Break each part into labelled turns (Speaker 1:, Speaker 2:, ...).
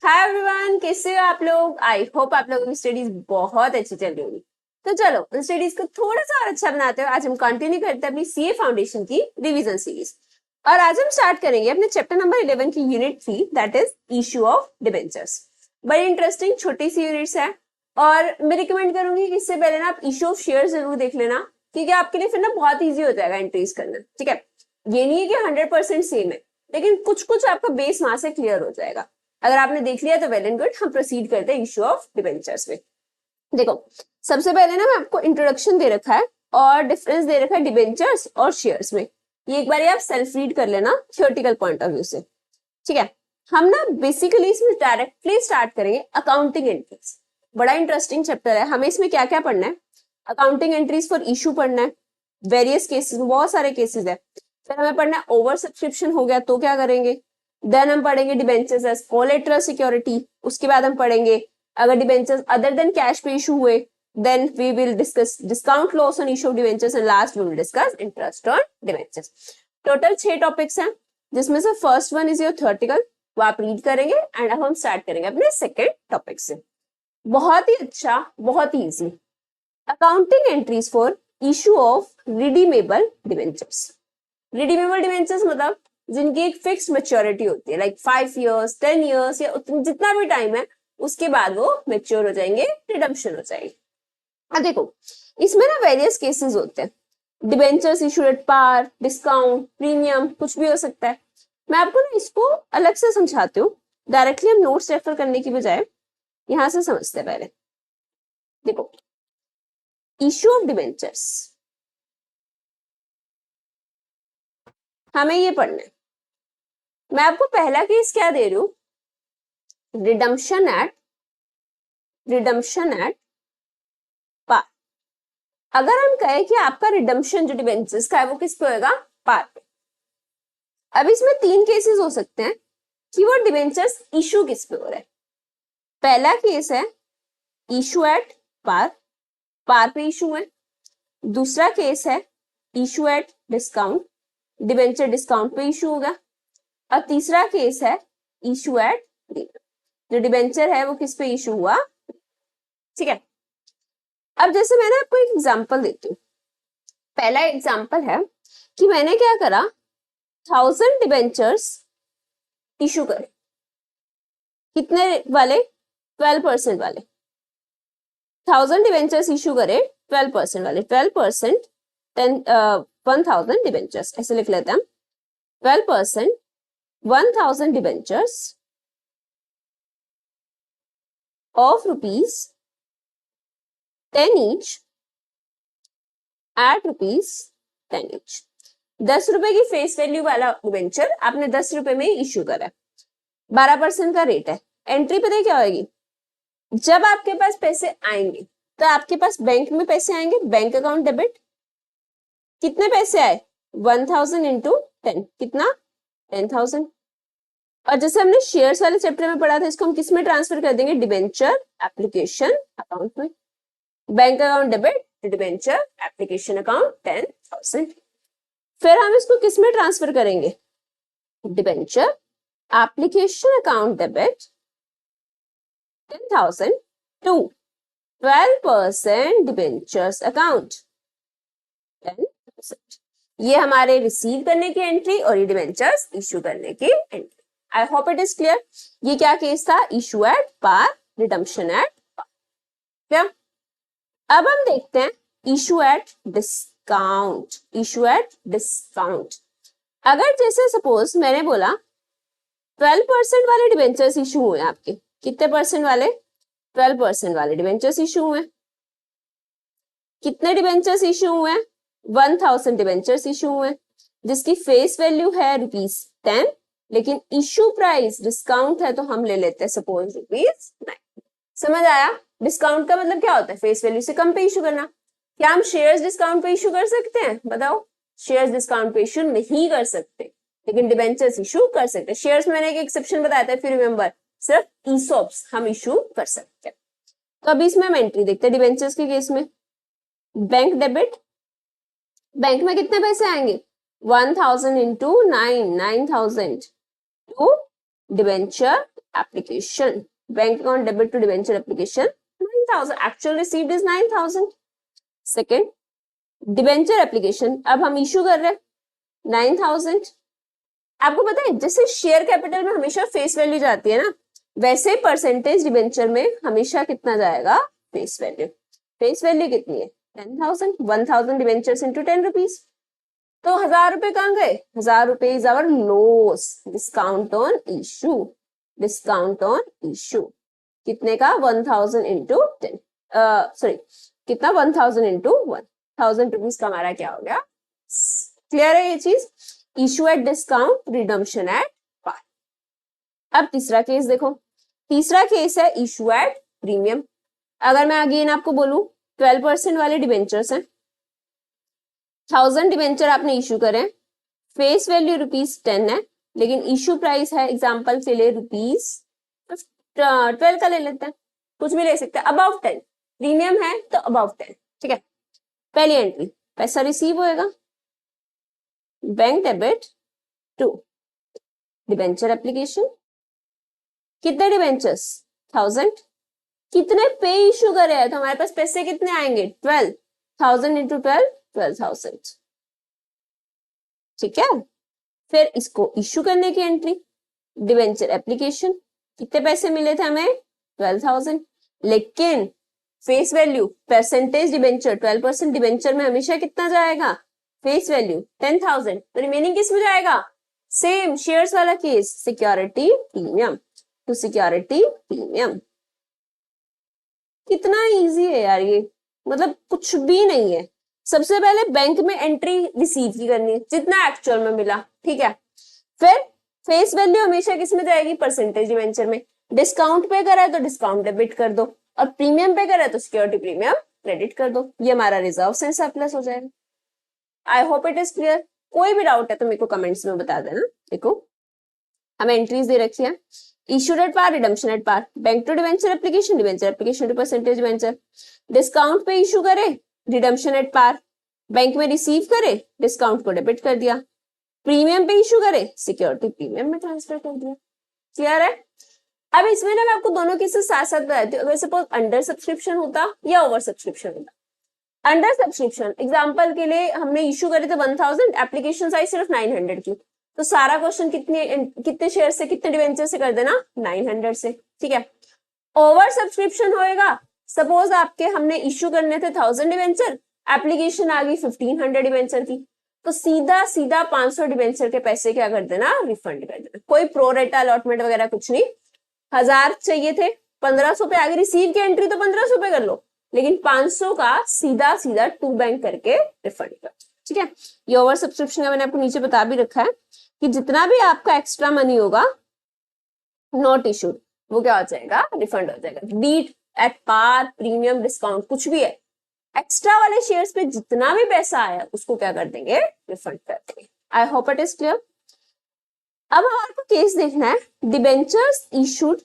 Speaker 1: Hi everyone, कैसे हो आप लोग। आई होप आप लोगों की स्टडीज बहुत अच्छी चल रही होगी। तो चलो उन स्टडीज को थोड़ा सा और अच्छा बनाते हुए आज हम कंटिन्यू करते हैं अपनी सीए फाउंडेशन की रिवीजन सीरीज। और आज हम स्टार्ट करेंगे अपने चैप्टर नंबर 11 की unit 3, that is issue of debentures. बड़ी इंटरेस्टिंग छोटी सी यूनिट्स है और मैं रिकमेंड करूंगी कि इससे पहले ना आप इशू ऑफ शेयर जरूर देख लेना, क्योंकि आपके लिए फिर ना बहुत ईजी हो जाएगा एंट्रीज करना। ठीक है, ये नहीं है कि 100% सेम है, लेकिन कुछ कुछ आपका बेस वहां से क्लियर हो जाएगा। अगर आपने देख लिया तो वेल एंड गुड, हम प्रोसीड करते हैं इशू ऑफ डिबेंचर्स में। देखो, सबसे पहले ना मैं आपको इंट्रोडक्शन दे रखा है और डिफरेंस दे रखा है डिबेंचर्स और शेयर्स में। ये एक बार आप सेल्फ रीड कर लेना थियोरेटिकल पॉइंट ऑफ व्यू से। ठीक है, हम ना बेसिकली इसमें डायरेक्टली स्टार्ट करेंगे अकाउंटिंग एंट्रीज। बड़ा इंटरेस्टिंग चैप्टर है। हमें इसमें क्या क्या पढ़ना है? अकाउंटिंग एंट्रीज फॉर इशू पढ़ना है, वेरियस केसेस, बहुत सारे केसेस है। फिर हमें पढ़ना है ओवर सब्सक्रिप्शन हो गया तो क्या करेंगे। देन हम पढ़ेंगे डिबेंचर्स एज कोलेटरल सिक्योरिटी। उसके बाद हम पढ़ेंगे अगर डिबेंचर्स अदर देन कैश पे इशू हुए, then we will discuss discount loss on issue of debentures and last we will discuss interest on debentures. Total 6 topics हैं, जिसमें से first one is your theoretical, वो आप रीड करेंगे and अब हम स्टार्ट करेंगे अपने सेकेंड टॉपिक से। बहुत ही अच्छा, बहुत ही easy. Accounting entries for issue of redeemable debentures. Redeemable debentures मतलब जिनकी एक फिक्स मेच्योरिटी होती है, लाइक 5 years 10 years या जितना भी टाइम है, उसके बाद वो मेच्योर हो जाएंगे, रिडम्पशन हो जाएगी। अब देखो, इसमें ना वेरियस केसेस होते हैं। Debentures issued at par, discount, premium, कुछ भी हो सकता है। मैं आपको ना इसको अलग से समझाती हूँ, डायरेक्टली हम नोट्स रेफर करने की बजाय यहां से समझते हैं पहले। देखो, इशू ऑफ डिबेंचर्स, हमें ये पढ़ना है। मैं आपको पहला केस क्या दे रही हूँ, रिडम्पशन एट पार। अगर हम कहें कि आपका रिडम्पशन जो डिबेंचर्स का है वो किस पे होगा, पार पे। अब इसमें 3 केसेस हो सकते हैं कि वो डिबेंचर्स इशू किस पे हो रहा है। पहला केस है इशू एट पार, पार पे इशू है। दूसरा केस है issue at discount, debenture discount पे इशू होगा। और तीसरा केस है इशू एट प्रीमियम, जो डिबेंचर है वो किस पे इशू हुआ। ठीक है, अब जैसे मैंने आपको एक एग्जांपल देती हूँ। पहला एग्जांपल है कि मैंने क्या करा, 1000 डिबेंचर्स इशू करे। कितने वाले? 12% वाले। 1000 डिबेंचर्स इशू करे 12% वाले। 12% 1000 डिबेंचर्स, ऐसे लिख लेते हैं हम। 12% 1000 debentures of rupees 10 each at rupees 10 each। 10 रुपए की फेस वैल्यू वाला डिबेंचर आपने 10 रुपए में इश्यू करा है, 12% का रेट है। एंट्री पता है क्या होगी? जब आपके पास पैसे आएंगे तो आपके पास बैंक में पैसे आएंगे, बैंक अकाउंट डेबिट। कितने पैसे आए? 1000 इंटू 10, कितना? 10,000। और जैसे हमने शेयर्स वाले चैप्टर में पढ़ा था, इसको हम किस में ट्रांसफर कर देंगे? डिबेंचर एप्लीकेशन अकाउंट में। Bank account debit, debenture application account 10,000। फिर हम इसको किस में ट्रांसफर करेंगे? Debenture application account debit 10,000 to 12% debentures account 10%। ये हमारे रिसीव करने की एंट्री और ये डिबेंचर्स इशू करने की entry. I hope it is clear. ये क्या केस था? Issue at par, redemption at par. क्या? अब हम देखते हैं issue at discount. Issue at discount, अगर जैसे सपोज मैंने बोला 12% वाले डिबेंचर्स इशू हुए आपके। कितने परसेंट वाले? 12% वाले डिबेंचर्स इशू हुए। कितने डिबेंचर्स इशू हुए? 1000 डिबेंचर्स इशू हुए, जिसकी फेस वैल्यू है ₹10, लेकिन इशू प्राइस डिस्काउंट है तो हम ले लेते हैं सपोज ₹9। समझ आया? डिस्काउंट का मतलब क्या होता है? फेस वैल्यू से कम पे इशू करना। क्या हम शेयर्स डिस्काउंट पे इशू कर सकते हैं? बताओ। शेयर्स डिस्काउंट पे इशू नहीं कर सकते, लेकिन डिबेंचर्स इशू कर सकते हैं। शेयर्स में मैंने एक एक्सेप्शन बताया था, फिर रिमेंबर, सिर्फ ईसॉप्स हम इशू कर सकते हैं। तो अभी इसमें हम एंट्री देखते हैं डिबेंचर्स के केस में। बैंक डेबिट, बैंक में कितने पैसे आएंगे? 1000 into 9, 9000 to debenture application. Bank account debit to debenture application 9,000. Actual received is 9,000. Second, debenture application. अब हम इशू कर रहे हैं 9,000. आपको पता है जैसे शेयर कैपिटल में हमेशा फेस वैल्यू जाती है ना, वैसे परसेंटेज डिबेंचर में हमेशा कितना जाएगा? Face value. फेस वैल्यू कितनी है? 10,000. 1,000 डिबेंचर्स इंटू 10 रुपीज. तो 1,000 रुपए कहाँ गए? 1,000 रुपए is our loss. Discount on issue. Discount on issue कितने का? 1,000 इंटू 10. सॉरी कितना? 1,000 इंटू 1,000 रुपीज का हमारा क्या हो गया? क्लियर है ये चीज? Issue at discount, redemption at par. अब तीसरा केस देखो. तीसरा केस है इशू एट प्रीमियम. अगर मैं अगेन आपको बोलूं 12% वाले डिबेंचर्स हैं, 1,000 डिबेंचर आपने इशू करें, फेस वैल्यू ₹10 है, लेकिन इशू प्राइस है एग्जांपल के लिए ₹12 का ले लेते हैं, कुछ भी ले सकते हैं, अबव 10. प्रीमियम है तो अबव 10. ठीक है. पहली एंट्री, पैसा रिसीव होएगा, bank debit to debenture application. कितने डिबेंचर्स? 1,000. कितने पे इशू करे हैं तो हमारे पास पैसे कितने आएंगे? 12,000 इंटू 12, 12,000. ठीक है. फिर इसको इशू करने की एंट्री, डिबेंचर एप्लीकेशन. कितने पैसे मिले थे हमें? 12,000. लेकिन face value percentage debenture 12% debenture में हमेशा कितना जाएगा? Face value 10,000. तो रिमेनिंग किस में जाएगा? सेम शेयर्स वाला case, security premium to security premium. कितना इजी है यार ये, मतलब कुछ भी नहीं है. सबसे पहले बैंक में एंट्री रिसीव की करनी है जितना एक्चुअल में मिला. ठीक है. फिर फेस वैल्यू हमेशा किस में जाएगी? परसेंटेज डिबेंचर में. डिस्काउंट पे करा है तो डिस्काउंट डेबिट कर दो, और प्रीमियम पे करा है तो सिक्योरिटी प्रीमियम क्रेडिट कर दो. ये हमारा रिजर्व से सरप्लस हो जाएगा. आई होप इट इज क्लियर. कोई भी डाउट है तो मेरे को कमेंट्स में बता देना. देखो हमें एंट्रीज दे रखी है. Issued at par, redemption at par, bank to debenture application, debenture application to percentage debenture. Discount पे इशू करे, रिडम्पशन एट पार. बैंक में रिसीव करे, डिस्काउंट को डेबिट कर दिया. प्रीमियम पे इशू करे, सिक्योरिटी प्रीमियम में ट्रांसफर कर दिया. क्लियर है? अब इसमें ना मैं आपको दोनों केसेस साथ साथ बताती हूँ. अगर सपोज अंडर सब्सक्रिप्शन होता या ओवर सब्सक्रिप्शन होता. अंडर सब्सक्रिप्शन एग्जांपल के लिए हमने इशू करे थे 1,000, एप्लीकेशन आई सिर्फ 900 की, तो सारा क्वेश्चन कितने शेयर से, कितने डिवेंचर से कर देना? 900 से. ठीक है. ओवर सब्सक्रिप्शन होएगा, सपोज आपके हमने इशू करने थे 1,000 डिवेंचर, एप्लीकेशन आ गई 1,500 डिवेंचर की, तो सीधा सीधा 500 डिवेंचर के पैसे क्या कर देना? रिफंड कर देना. कोई प्रोरेटा अलॉटमेंट वगैरह कुछ नहीं. 1,000 चाहिए थे, 1,500 पे आगे रिसीव की एंट्री तो 1,500 पे कर लो, लेकिन 500 का सीधा सीधा टू बैंक करके रिफंड कर. ठीक है. ये ओवर सब्सक्रिप्शन का मैंने आपको नीचे बता भी रखा है कि जितना भी आपका एक्स्ट्रा मनी होगा नॉट इशूड, वो क्या हो जाएगा? रिफंड हो जाएगा. Be it at par, premium, discount, कुछ भी है, एक्स्ट्रा वाले शेयर्स पे जितना भी पैसा आया उसको क्या कर देंगे? रिफंड कर देंगे. I hope it is clear. अब हमारे को केस देखना है debentures issued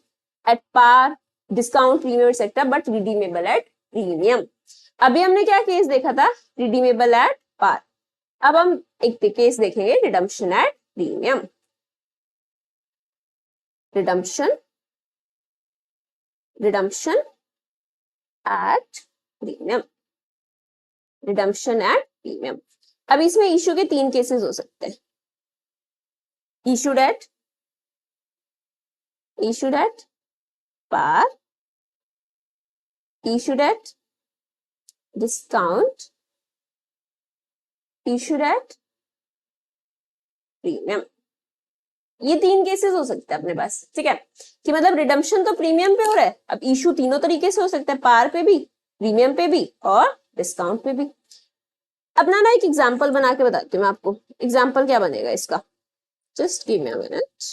Speaker 1: at par, discount, premium etcetera, but redeemable at premium. अभी हमने क्या केस देखा था? Redeemable at par. अब हम एक केस देखेंगे redemption at premium. Redemption at premium. Redemption at premium. अब इसमें इशू के 3 केसेस हो सकते हैं. Issued at par, issued at discount, issued at premium. ये 3 केसेस हो सकते हैं अपने पास. ठीक है. कि मतलब रिडम्पशन तो प्रीमियम पे हो रहा है, अब इशू तीनों तरीके से हो सकता है, पार पे भी, प्रीमियम पे भी और डिस्काउंट पे भी. अपना ना एक एग्जांपल बना के बताती हूँ मैं आपको. एग्जांपल क्या बनेगा इसका? Just give me a minute.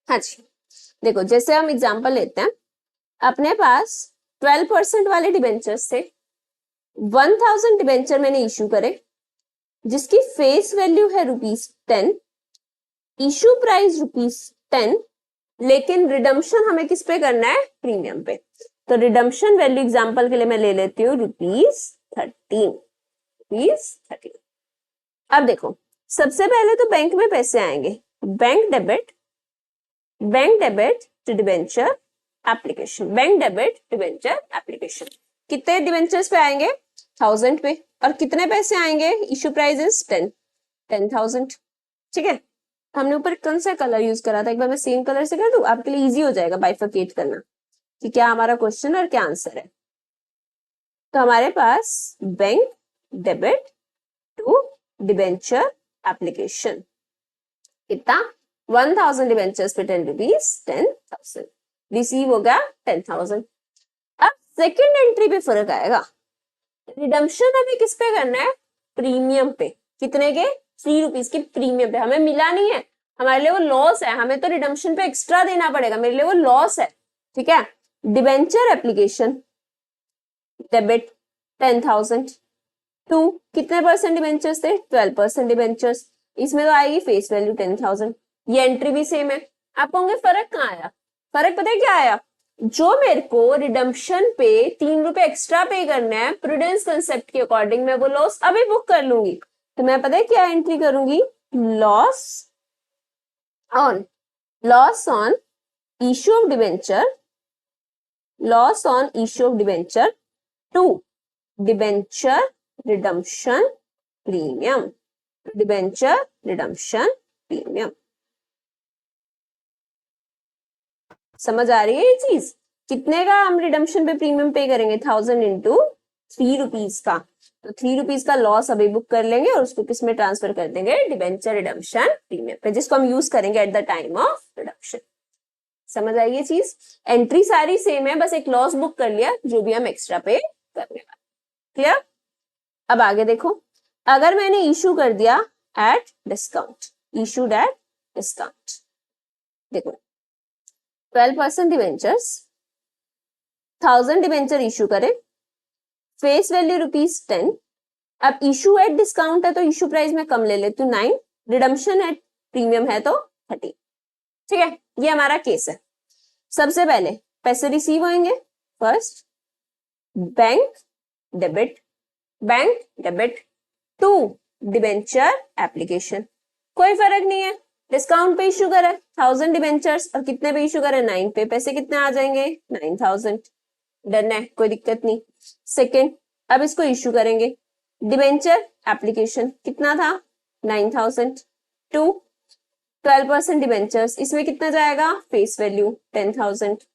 Speaker 1: हाँ जी, देखो जैसे हम एग्जांपल लेते हैं, अपने पास 12% वाले डिबेंचर्स थे, 1,000 डिबेंचर मैंने इशू करे, जिसकी फेस वैल्यू है ₹10, इशू प्राइस ₹10, लेकिन रिडम्पशन हमें किस पे करना है? प्रीमियम पे. तो रिडम्पशन वैल्यू एग्जांपल के लिए मैं ले लेती हूँ ₹13. अब देखो, सबसे पहले तो बैंक में पैसे आएंगे, bank debit to debenture application, bank debit debenture application. कितने डिबेंचर्स पे आएंगे? 1000 पे। और कितने पैसे आएंगे? Issue price is 10,000। ठीक है, हमने ऊपर कौन सा कलर यूज करा था, एक बार मैं सेम कलर से कर दूं, आपके लिए इजी हो जाएगा बाइफरकेट करना कि क्या हमारा क्वेश्चन और क्या आंसर है। तो हमारे पास bank debit to debenture application कितना? 1000 डिबेंचर्स पे 10 रुपीज, 10,000 रिसीव होगा 10,000। अब सेकेंड एंट्री पे फर्क आएगा। रिडम्पशन हमें किस पे करना है? प्रीमियम पे। कितने के? 3 रुपीज के प्रीमियम पे। हमें मिला नहीं है, हमारे लिए वो लॉस है, हमें तो रिडम्पशन पे एक्स्ट्रा देना पड़ेगा, मेरे लिए वो लॉस है। ठीक है, डिबेंचर एप्लीकेशन डेबिट 10,000 टू कितने परसेंट डिबेंचर्स थे? 12% डिबेंचर्स। इसमें तो आएगी फेस वैल्यू 10,000। ये एंट्री भी सेम है। आप कहोगे फर्क कहाँ आया? फर्क पता है क्या आया? जो मेरे को रिडम्पशन पे 3 रुपए एक्स्ट्रा पे करना है, प्रूडेंस कंसेप्ट के अकॉर्डिंग मैं वो लॉस अभी बुक कर लूंगी। तो मैं पता है क्या एंट्री करूंगी? Loss on issue of debenture, loss on issue of debenture to debenture redemption premium, debenture redemption premium. समझ आ रही है ये चीज? कितने का हम रिडम्पशन पे प्रीमियम पे करेंगे? 1000 इंटू 3 रुपीज का। तो 3 रुपीज का लॉस अभी बुक कर लेंगे और उसको किस में ट्रांसफर कर देंगे? डिबेंचर रिडम्पशन प्रीमियम पे, जिसको हम यूज करेंगे at the time of redemption. समझ आई ये चीज? एंट्री सारी सेम है, बस एक लॉस बुक कर लिया जो भी हम एक्स्ट्रा पे करने वाले। क्लियर? अब आगे देखो, अगर मैंने इशू कर दिया at discount, issued at discount, देखो 12% डिवेंचर्स, 1000 डिवेंचर इशू करे, फेस वैल्यू ₹10। अब इशू एट डिस्काउंट है तो इशू प्राइस में कम ले लेती हूँ 9, रिडम्पशन एट प्रीमियम है तो 30। ठीक है, ये हमारा केस है। सबसे पहले पैसे रिसीव होंगे, first bank debit to debenture application. कोई फर्क नहीं है, डिस्काउंट पे इशू करे 1000 डिबेंचर्स और कितने पे इशू करे? 9 पे। पैसे कितने आ जाएंगे? 9000। डन है, कोई दिक्कत नहीं। सेकेंड, अब इसको इशू करेंगे, डिबेंचर एप्लीकेशन कितना था? 9000 टू 12% डिबेंचर्स, इसमें कितना जाएगा? Face value 10,000।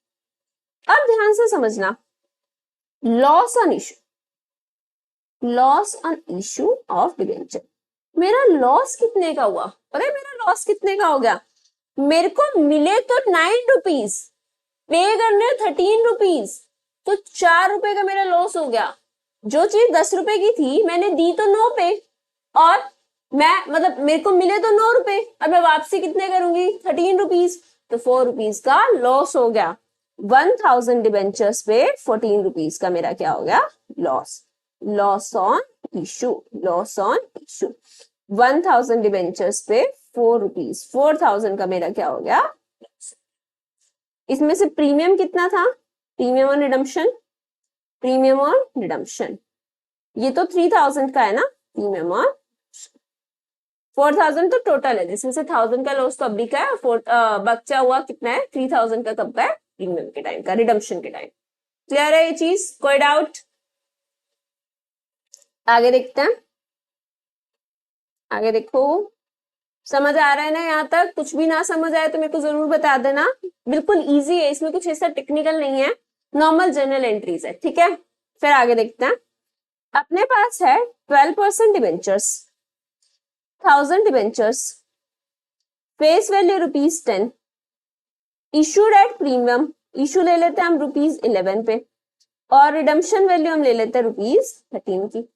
Speaker 1: अब ध्यान से समझना, loss on issue of debenture, मेरा लॉस कितने का हुआ? पता है मेरा लॉस कितने का हो गया? मेरे को मिले तो 9 रुपीज, पे करने 13 रुपीज, तो 4 रुपए का मेरा लॉस हो गया। जो चीज 10 रुपए की थी मैंने दी तो 9 पे, और मैं मतलब मेरे को मिले तो 9 रुपए, और मैं वापसी कितने करूंगी? 13 रुपीज, तो 4 रुपीज का लॉस हो गया। 1000 डिबेंचर्स पे 14 रुपीज का मेरा क्या हो गया? लॉस ऑन इशू 1000 डिबेंचर्स पे 4 रुपीज, 4000 का मेरा क्या हो गया? इसमें से प्रीमियम कितना था? प्रीमियम ऑन रिडम्पशन, ये तो 3000 का है ना, प्रीमियम ऑन 4000 तो टोटल है, जिसमें से 1000 का लॉस तो अभी का है, बचा हुआ कितना है? 3000 का कब का है? प्रीमियम के टाइम का, रिडम्पशन के टाइम। क्लियर है ये चीज? कोई डाउट? आगे देखते हैं। आगे देखो, समझ आ रहा है ना यहाँ तक? कुछ भी ना समझ आए तो मेरे को जरूर बता देना। बिल्कुल इजी है, इसमें कुछ ऐसा टेक्निकल नहीं है, नॉर्मल जनरल एंट्रीज है। ठीक है, फिर आगे देखते हैं। अपने पास है 12% debentures, 1000 debentures, face value ₹10, issued at premium, issue ले लेते हैं हम ₹11 पे, और रिडम्पशन वैल्यू हम ले लेते हैं ₹13 की।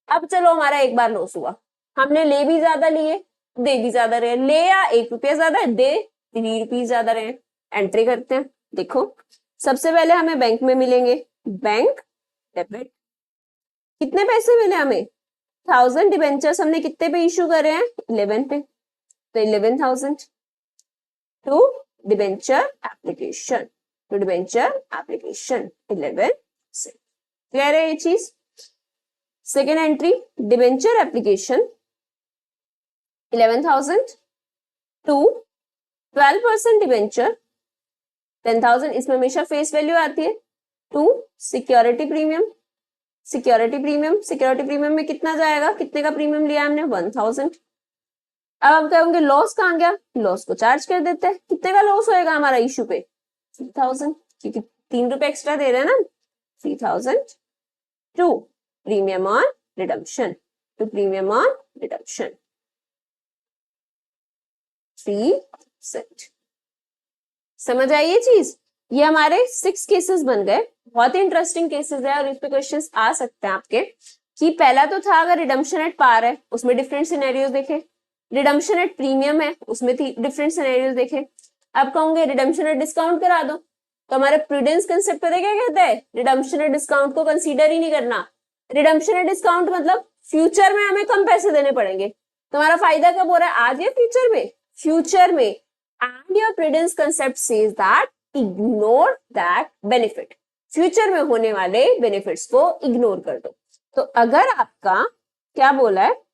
Speaker 1: अब चलो, हमारा एक बार लॉस हुआ, हमने ले भी ज्यादा लिए, दे भी ज्यादा रहे, ले या 1 रुपया ज्यादा है, दे 3 रुपीज ज्यादा रहे। एंट्री करते हैं। देखो, सबसे पहले हमें बैंक में मिलेंगे, बैंक डेबिट, कितने पैसे मिले हमें? 1000 डिबेंचर्स हमने कितने पे इशू करे हैं? 11 पे, तो 11,000 टू डिबेंचर एप्लीकेशन 11 से। क्लियर है ये चीज? Second entry, debenture application 11,000 to 12% debenture 10,000, इसमें हमेशा फेस वैल्यू आती है, to security premium, security premium में कितना जाएगा, कितने का प्रीमियम लिया हमने, 1,000। अब आप कहोगे लॉस कहाँ गया, लॉस को चार्ज कर देते हैं, कितने का लॉस होएगा हमारा इशू पे, 3,000, क्योंकि 3 रुपए एक्स्ट्रा दे रहे हैं ना, 3,000 to premium on redemption, to premium on redemption 3%। समझ आई ये चीज, ये हमारे 6 केसेस बन गए, बहुत ही इंटरेस्टिंग केसेस है और इस पे क्वेश्चंस आ सकते हैं आपके, कि पहला तो था अगर रिडम्पशन एट पार है उसमें डिफरेंट सिनेरियोज देखे, रिडम्पशन एट प्रीमियम है उसमें डिफरेंट सिनेरियोज देखे, अब कहूंगे रिडम्पशन एट डिस्काउंट करा दो, तो हमारे प्रूडेंस कंसेप्ट पता क्या कहते हैं, रिडम्पशन एट डिस्काउंट को कंसीडर ही नहीं करना, रिडम्पशन एट डिस्काउंट मतलब फ्यूचर में हमें कम पैसे देने पड़ेंगे, तुम्हारा फायदा कब हो रहा है, आज या फ्यूचर में, फ्यूचर में, and your prudence concept says that ignore that benefit, future में होने वाले बेनिफिट्स को इग्नोर कर दो। तो अगर आपका क्या बोला है,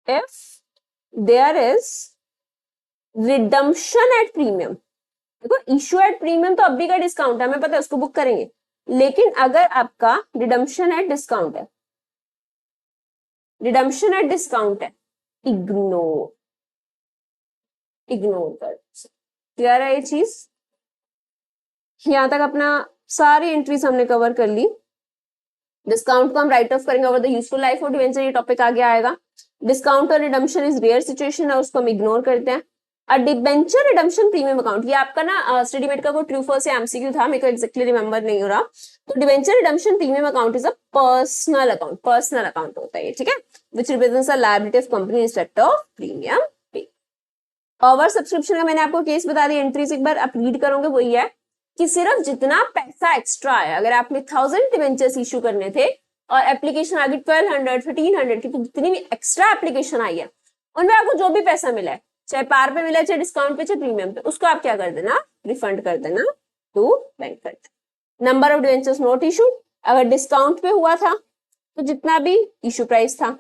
Speaker 1: if there is redemption at premium, देखो इशू एट प्रीमियम तो अभी का डिस्काउंट है, हमें पता है उसको बुक करेंगे, लेकिन अगर आपका रिडम्पशन एट डिस्काउंट है, रिडम्पशन एट डिस्काउंट है, इग्नोर कर, क्लियर है ये चीज, यहां तक अपना सारी एंट्रीज हमने कवर कर ली। डिस्काउंट को हम राइट ऑफ करेंगे over the useful life of debenture, ये टॉपिक आगे आएगा। डिस्काउंट और रिडम्पशन इज रेयर सिचुएशन है, उसको हम इग्नोर करते हैं। डिबेंचर रिडम्पशन प्रीमियम अकाउंट, ये आपका ना स्टडीमेट का कोई ट्रू फॉल्स या एमसीक्यू था, मेरे को एक्जेक्टली रिमेंबर नहीं हो रहा। तो debenture redemption premium account is a personal account होता है ये, ठीक है, विच represents a liability of company in respect of premium पे। ओवर सब्सक्रिप्शन का मैंने आपको केस बता दी, एंट्रीज एक बार आप रीड करोगे वही है कि सिर्फ जितना पैसा एक्स्ट्रा आया, अगर आपने 1000 डिवेंचर्स इशू करने थे और एप्लीकेशन आ गई 1200 1300 की, तो जितनी भी एक्स्ट्रा एप्लीकेशन आई है उनमें आपको जो भी पैसा मिला है, चाहे पार पे मिला, चाहे डिस्काउंट पे, चाहे प्रीमियम पे, उसको आप क्या कर देना, रिफंड कर देना टू बैंक कर देना। Number of debentures not issued, अगर डिस्काउंट पे हुआ था तो जितना भी इशू प्राइस था,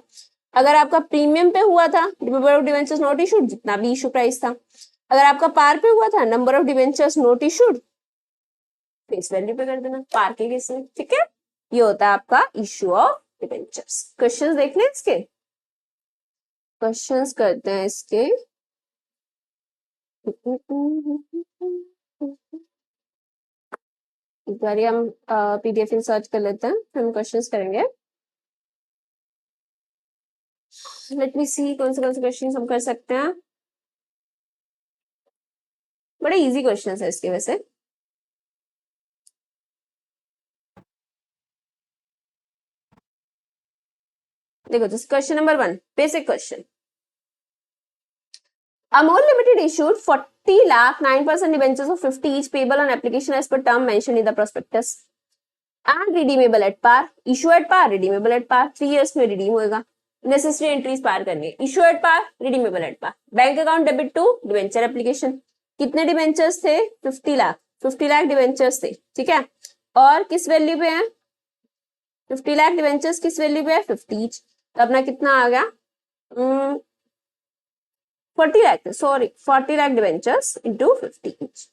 Speaker 1: अगर आपका प्रीमियम पे हुआ था, number of debentures not issued, जितना भी इशू प्राइस था, अगर आपका पार पे हुआ था, number of debentures not issued, face value पे कर देना पार के केस में, ठीक है। ये होता है आपका इशू ऑफ डिवेंचर्स। क्वेश्चंस देख लें इसके, क्वेश्चंस करते हैं इसके। एक बार हम पीडीएफ में सर्च कर लेते हैं, हम क्वेश्चंस करेंगे। लेट मी सी कौन से क्वेश्चंस हम कर सकते हैं। बड़े इजी क्वेश्चंस है इसके वैसे। देखो जैसे question number 1, basic question. Amol Limited issued 40 lakh 9% debentures of 50 each payable on application as per term mentioned in the prospectus and redeemable at par, issue at par, redeemable at par, 3 years में redeem होएगा। Necessary entries पार करनी है, issue at par, redeemable at par, bank account debit to debenture application. कितने debentures थे, 50 lakh debentures थे, ठीक है, और किस वैल्यू पे है, 50 लाख डिवेंचर्स किस वैल्यू पे है, 50 ईच, तो अपना कितना आ गया, 40 lakh debentures into 50 each,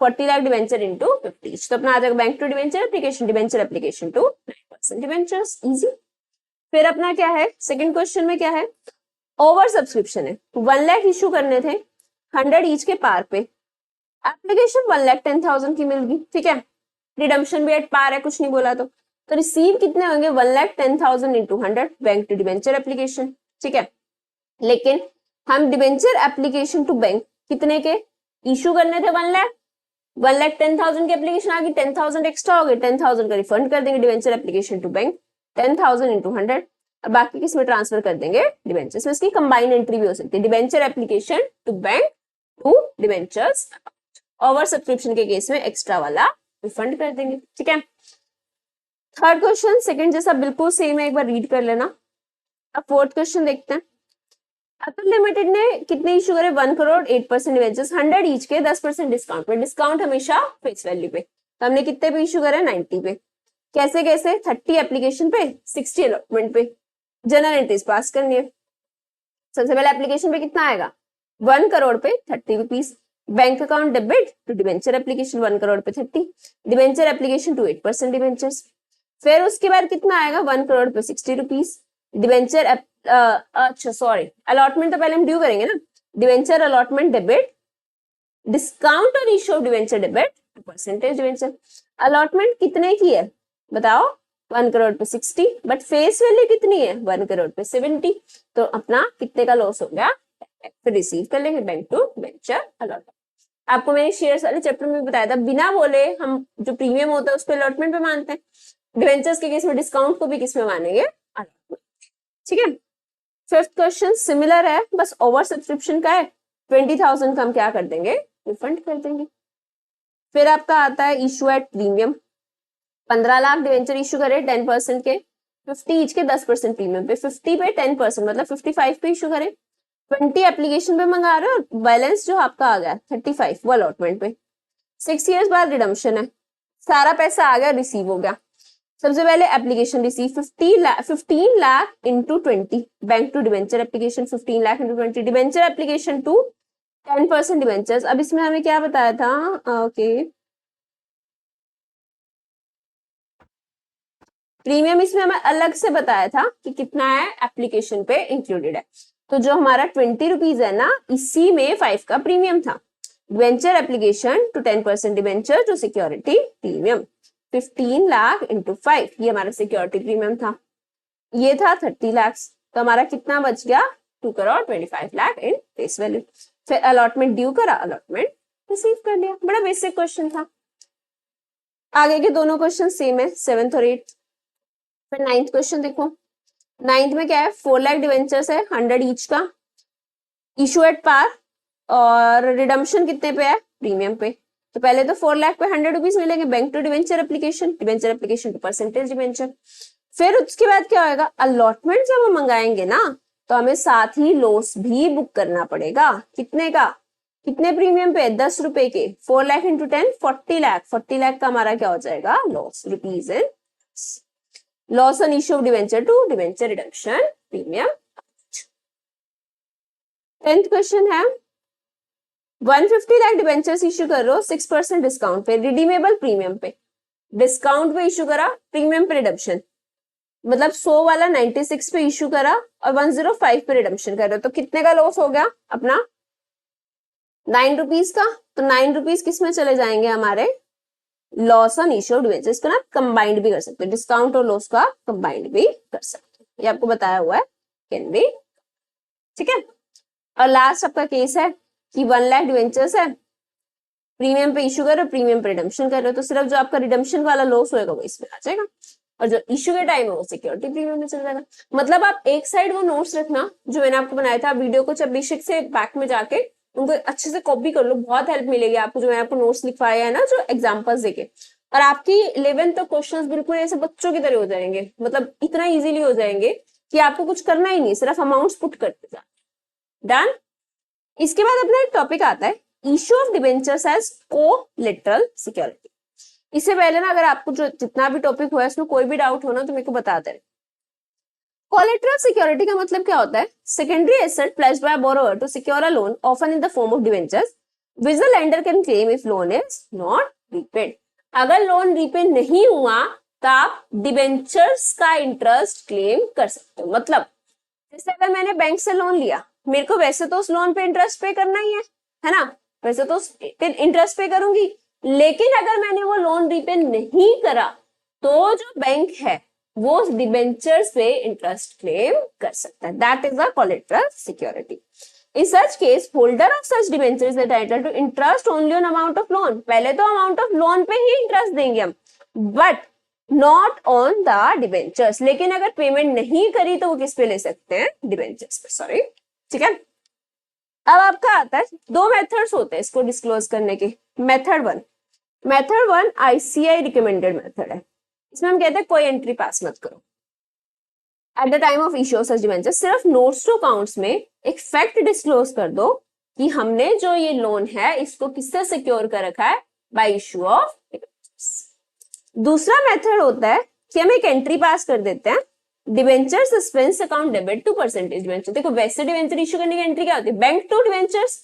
Speaker 1: 40 lakh debenture into 50 each, तो अपना आ जाएगा bank to debenture application to 9% debentures, easy. फिर अपना क्या है, सेकंड क्वेश्चन में क्या है, ओवर सब्सक्रिप्शन है, 1 लाख इशू करने थे 100 ईच के पार पे, एप्लीकेशन 1,10,000 की मिल गई, ठीक है, रिडम्पशन भी एट पार है, कुछ नहीं बोला तो रिसीव कितने होंगे, 1,10,000 into 100 bank to debenture application, ठीक है। लेकिन हम डिवेंचर एप्लीकेशन टू बैंक कितने के इशू करने थे, 1 लाख, 1,10,000 की एप्लीकेशन आ गई, 10,000 एक्स्ट्रा हो गए, 10,000 का रिफंड कर देंगे debenture application to bank, 10,000 into 100, और बाकी किस में ट्रांसफर कर देंगे, डिवेंचर्स में। इसकी कंबाइन एंट्री भी हो सकती है, debenture application to bank to debentures, over subscription के केस में एक्स्ट्रा वाला रिफंड कर देंगे, ठीक है। थर्ड क्वेश्चन सेकंड जैसा बिल्कुल सेम है, एक बार रीड कर लेना। अब फोर्थ क्वेश्चन देखते हैं। अतुल लिमिटेड ने कितने इशू करे, 1 करोड़ 8% डिवेंचर्स 100 ईच के 10% डिस्काउंट पे, डिस्काउंट हमेशा फेस वैल्यू पे, तो हमने कितने पे इशू करे, 90 पे, कैसे 30 एप्लीकेशन पे 60 अलॉटमेंट पे, जनरल एंट्रीज पास करनी है। सबसे पहले एप्लीकेशन पे कितना आएगा 1 करोड़ पे 30 rupees, bank account debit to debenture application 1 crore पे 30, डिबेंचर एप्लीकेशन टू 8% डिबेंचर्स। फिर उसके बाद कितना आएगा 1 करोड़ पे 60 रुपीज, डिबेंचर अच्छा सॉरी अलॉटमेंट तो पहले हम ड्यू करेंगे ना, डिबेंचर अलॉटमेंट डेबिट डिस्काउंट और issue of debenture debit percentage debenture. Allotment कितने की है बताओ 1 करोड़ पे 60, बट फेस वैल्यू कितनी है 1 करोड़ पे 70, तो अपना कितने का लॉस हो गया, फिर रिसीव कर लेंगे बैंक टू डिबेंचर अलॉटमेंट। आपको मैंने शेयर्स वाले चैप्टर में बताया था बिना बोले हम जो प्रीमियम होता है उसको अलॉटमेंट पे मानते हैं, डिबेंचर्स के केस में डिस्काउंट को भी किस में मानेंगे अलॉटमेंट। ठीक है, फिफ्थ क्वेश्चन सिमिलर है, बस ओवर सब्सक्रिप्शन का है, 20,000 का हम क्या कर देंगे रिफंड कर देंगे। फिर आपका आता है issue at premium, 15 lakh debenture issue करे 10% के, 50 ईच के 10% प्रीमियम पे, 50 पे 10% मतलब 55 पे इशू करे, 20 एप्लीकेशन पे मंगा रहे हो, बैलेंस जो आपका आ गया 35 वो अलॉटमेंट पे, 6 इयर्स बाद रिडम्पशन है, सारा पैसा आ गया रिसीव हो गया। सबसे पहले application receive 15 lakh into 20, bank to debenture application 15 lakh into 20, debenture application to 10% debentures. अब इसमें हमें क्या बताया था, ओके प्रीमियम इसमें हमें अलग से बताया था कि कितना है एप्लीकेशन पे इंक्लूडेड है, तो जो हमारा 20 रुपीज है ना इसी में 5 का प्रीमियम था, debenture application to 10% debenture to security premium 15 lakh into 5, ये हमारा सिक्योरिटी प्रीमियम था, ये था 30 लाख, तो हमारा कितना बच गया 2 करोड़ 25 लाख इन फेस वैल्यू। फिर अलॉटमेंट ड्यू करा, अलॉटमेंट रिसीव कर लिया, बड़ा बेसिक क्वेश्चन था। आगे के दोनों क्वेश्चन सेम है 7th और 8th। फिर 9th क्वेश्चन देखो, 9th में क्या है 4 लाख डिवेंचर्स है 100 ईच का, इशू एट पार, और रिडम्पशन कितने पे है प्रीमियम पे, तो पहले तो 4 लाख पे 100 रुपीज मिलेंगे bank to debenture application, debenture application to percentage debenture. फिर उसके बाद क्या होगा अलॉटमेंट जब हम मंगाएंगे ना तो हमें साथ ही लॉस भी बुक करना पड़ेगा, कितने का, कितने प्रीमियम पे 10 रुपए के, 4 लाख इंटू 10 40 लाख, 40 लाख का हमारा क्या हो जाएगा loss rupees in loss on issue of debenture to debenture reduction premium. 10th question है 150 लाख डिवेंचर्स इश्यू कर रहे हो 6% डिस्काउंट पे, रिडीमेबल प्रीमियम पे, डिस्काउंट पे इश्यू करा, प्रीमियम पे रिडम्पशन, मतलब 100 वाला 96 पे इश्यू करा और 105 पे रिडम्पशन कर रहे हो, तो कितने का लॉस हो गया अपना 9 रुपीज का, तो 9 रुपीज किस में चले जाएंगे हमारे loss on issue of debenture, इसको ना कंबाइंड भी कर सकते हो, डिस्काउंट और लॉस का कंबाइंड भी कर सकते हो, ये आपको बताया हुआ है कैन बी। ठीक है, और लास्ट आपका केस है कि 1 लाख डिवेंचर्स है, प्रीमियम पे इश्यू कर रहे हो, प्रीमियम पे रिडम्पशन कर रहे हो, तो सिर्फ जो आपका रिडम्पशन वाला लॉस होएगा वो इसमें आ जाएगा, और जो इश्यू के टाइम है वो सिक्योरिटी प्रीमियम में चल जाएगा। मतलब आप एक साइड वो नोट्स रखना जो मैंने आपको बनाया था, वीडियो को जब बेशक से बैक में जाके उनको अच्छे से कॉपी कर लो, बहुत हेल्प मिलेगी आपको, जो मैंने आपको नोट्स लिखवाया है ना जो एग्जाम्पल्स देके, और आपकी 11th तक क्वेश्चंस बिल्कुल ऐसे बच्चों की तरह हो जाएंगे, मतलब इतना इजीली हो जाएंगे कि आपको कुछ करना ही नहीं, सिर्फ अमाउंट्स पुट करते जा। डन। इसके बाद अपना एक टॉपिक आता है issue of debentures as collateral security. इससे पहले ना अगर आपको जो जितना भी टॉपिक हुआ है उसमें कोई भी डाउट हो ना तो मेरे को बता दे। कोलेटरल सिक्योरिटी का मतलब क्या होता है, secondary asset pledged by borrower to secure a loan often in the form of debentures which the lender can claim if loan is not repaid. अगर लोन रीपे नहीं हुआ तो आप डिबेंचर्स का इंटरेस्ट क्लेम कर सकते हो। मतलब जैसे अगर मैंने बैंक से लोन लिया, मेरे को वैसे तो उस लोन पे इंटरेस्ट पे करना ही है ना, वैसे तो इंटरेस्ट पे करूंगी, लेकिन अगर मैंने वो लोन रीपे नहीं करा तो जो बैंक है वो डिबेंचर्स पे इंटरेस्ट क्लेम कर सकता है, that is the collateral security. In such case, holder of such debenture is entitled to interest only on amount of loan. पहले तो amount of loan पे ही इंटरेस्ट देंगे हम, but not on the debentures. लेकिन अगर पेमेंट नहीं करी तो वो किस पे ले सकते हैं डिबेंचर्स पे, सॉरी। ठीक है, अब आपका आता है दो मेथड्स होते हैं इसको डिस्क्लोज करने के। Method one ICAI recommended method है, इसमें हम कहते हैं कोई एंट्री पास मत करो at the time of issue of such debenture, सिर्फ नोट्स टू अकाउंट्स में एक फैक्ट डिस्क्लोज कर दो कि हमने जो ये लोन है इसको किससे सिक्योर कर रखा है, बाय इश्यू ऑफ डिबेंचर्स। दूसरा मेथड होता है कि हम एक एंट्री पास कर देते हैं debenture suspense account debit to percentage debenture. देखो वैसे डिवेंचर इशू करने की एंट्री क्या होती है, बैंक टू डिवेंचर्स,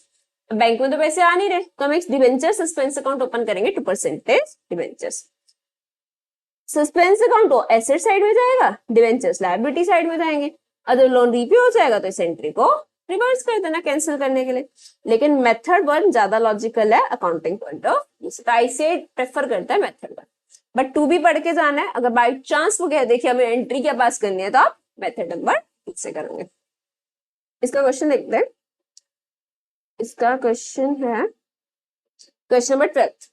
Speaker 1: बैंक में तो पैसे आ नहीं रहे, तो हम एक डिवेंचर सस्पेंस अकाउंट ओपन करेंगे to percentage debentures. Suspense account तो एसेट साइड में जाएगा, डिवेंचर्स लायबिलिटी साइड में जाएंगे। अगर लोन रीपे हो जाएगा तो इस एंट्री को रिवर्स कर देना कैंसिल करने के लिए। लेकिन मेथड वन ज्यादा लॉजिकल है अकाउंटिंग पॉइंट ऑफ व्यू से, तो आईसीआई प्रेफर करता है मेथड वन। बट टू भी पढ़ के जाना है, अगर बाई चांस वो कह देखिए हमें एंट्री क्या पास करनी है तो आप मेथड नंबर टू से करोगे। इसका क्वेश्चन देखते हैं। इसका क्वेश्चन है question number 12।